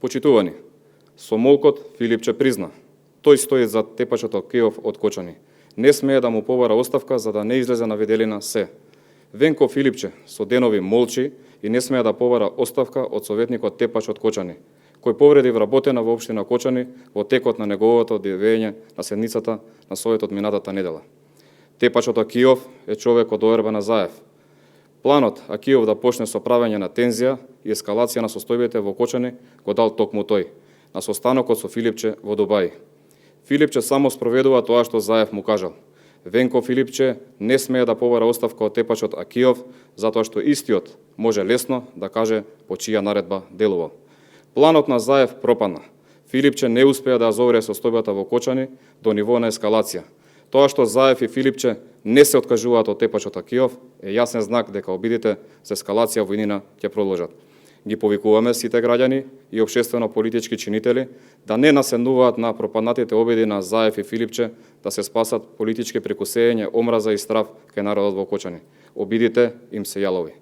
Почитувани, со молкот Филипче призна. Тој стои за тепачот Акиов од Кочани. Не смее да му побара оставка за да не излезе на виделина се. Венко Филипче со денови молчи и не смее да побара оставка од советникот Тепач од Кочани, кој повреди вработена во општина Кочани во текот на неговото одјавење на седницата на Советот минатата недела. Тепачот Акиов е човек од доерба на Заев. Планот Акиов да почне со правење на тензија и ескалација на состојбите во Кочани го дал токму тој, на состанокот со Филипче во Дубај. Филипче само спроведува тоа што Заев му кажал. Венко Филипче не смее да побара оставка од тепачот Акиов, затоа што истиот може лесно да каже по чија наредба делувал. Планот на Заев пропадна. Филипче не успеа да зовре состојбата во Кочани до ниво на ескалација. Тоа што Заев и Филипче не се откажуваат од тепачот Акиов е јасен знак дека обидите за ескалација во иднина ќе продолжат. Ги повикуваме сите граѓани и општествено-политички чинители да не наседнуваат на пропаднатите обиди на Заев и Филипче да се спасат политички прекусење, омраза и страв кај народот во Кочани. Обидите им се јалови.